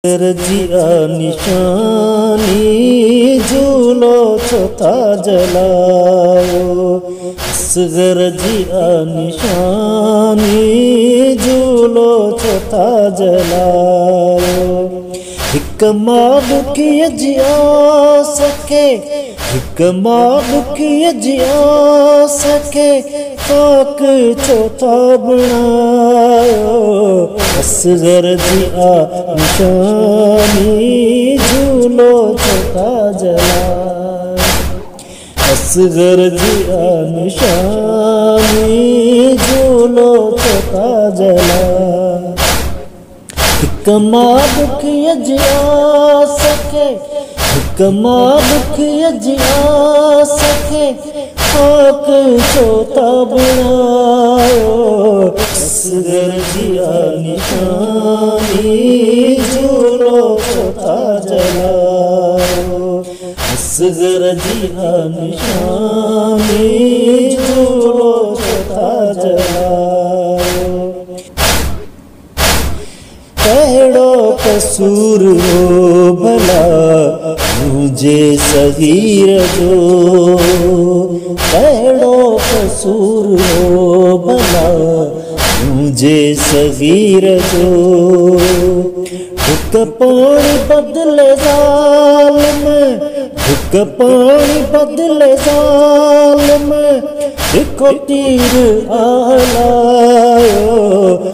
रजिया निशानी झूलो छोता जलायो। रजिया निशानी झूलो छोता जलायो। हिक मालुकी जिया सके, हिक मालुकी जिया सके, पाक छोता बनायो। असगर जिया निशानी झूलो छोता जलायो। असगर जिया निशानी झूलो छोता जलायो। हिक मालुकी जिया सके, हिक मालुकी जिया सके, पाक छोता बनायो। असगर जिया निशानी झूलो छोता जलायो। असगर जिया निशानी झूलो छोता जलायो। कहिड़ो कसूर हो भला मुझे सगीर जो, कहिड़ो कसूर हो भला मुझे सगीर जो। हिक पानी बदले ज़ालिम, हिक पानी बदले ज़ालिम, हिको तीर आलायो।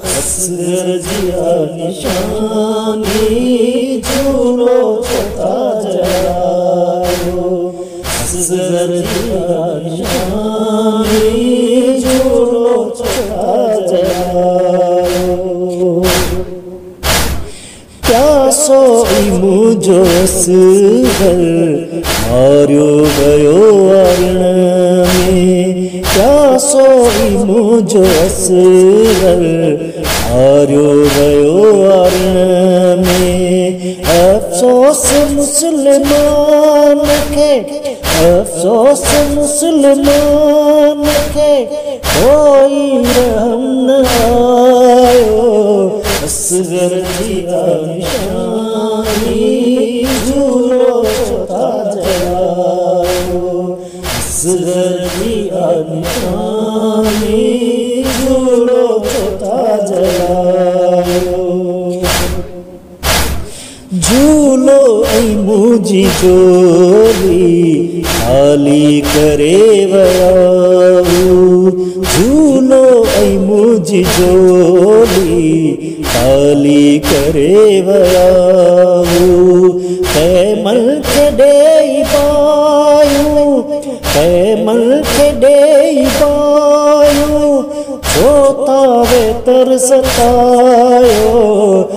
असगर जिया निशानी झूलो छोता जलायो। असगर जिया निशानी झूलो छोता जलायो। क्या सोई मुझो असगर मारियो गयो अरण में। क्या सोई मुझो असगर मारियो गयो अरण में। अफसोस मुसलमान के, अफसोस मुसलमान के, कोई रहम न आयो। असगर जिया निशानी झूलो छोता जलायो। असगर जिया निशानी झूलो छोता जलायो। झूलो ऐं मुझी जोली खाली करे वयाऊ। झूलो ऐं मुझी जोली खाली करे वयाऊ। कैमल के डेई पायूं, कैमल के डेई पायूं, छोता वे तरसतायो।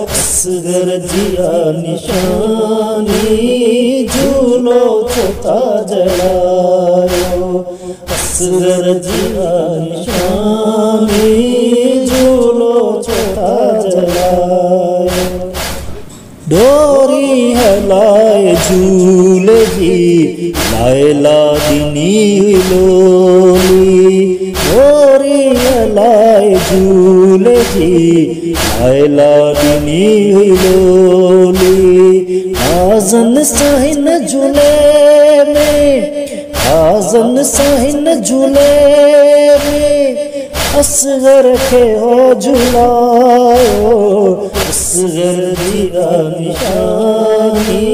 असगर जिया निशानी झूलो छोता जलायो। असगर जिया निशानी झूलो छोता जलायो। डोरी हलाए झूले जी लायला दिनी लोली। डोरी हलाए झूले जी लायला दिनी लोली। आजन साहिन झूले में, आजन साहिन झूले में, असगर के हो झुलायो। असगर जिया निशानी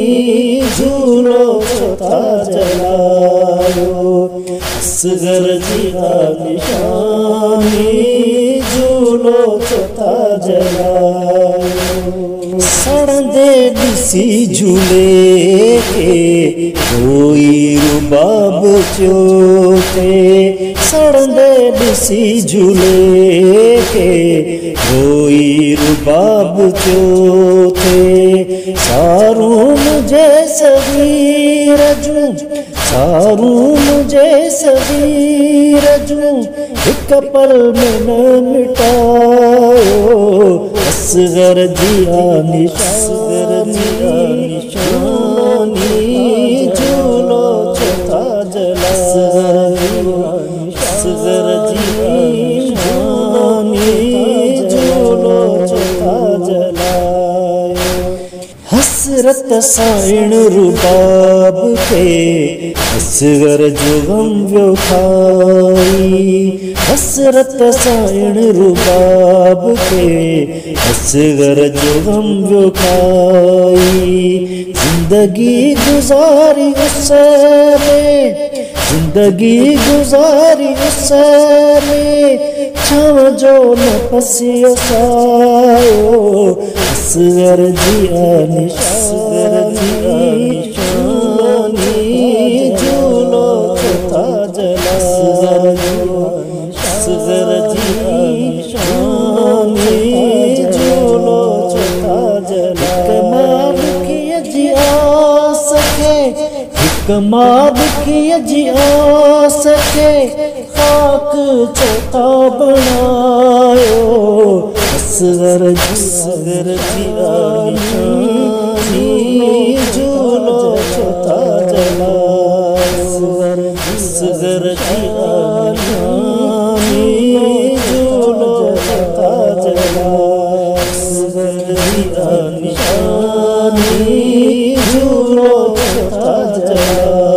झूलो छोता जलायो। असगर जिया निशानी झूलो छोता जलायो। सड़ंदे दिसी झूले के कोई रुबाब चोटे। सड़ंदे दिसी झूले के कोई रुबाब चोटे। सारू मुझे सगीर जूं, सारू मुझे सगीर जूं, हिक पल में न मिटायो। असगर जिया निशानी झूलो छोता जलायो। असगर जिया निशानी झूलो छोता जलायो। हसरत साइण रुबाब के असगर जो गम व्यो खाई हसरत साइण रुबाब के असगर जो गम व्यो खाई जिंदगी गुजारी उसने जिंदगी गुजारी उसने छाव जो न पसियो सायो असगर जी निशानी झूलो था जला असगर जी निशानी झूलो था जला कमाल किए जी आ सके कमाल किए जी आ सके खाक चौथा बनायो असगर जी झूलो चौथा जला असगर जी झूलो चौथा जला असगर जी झूलो चौथा जला।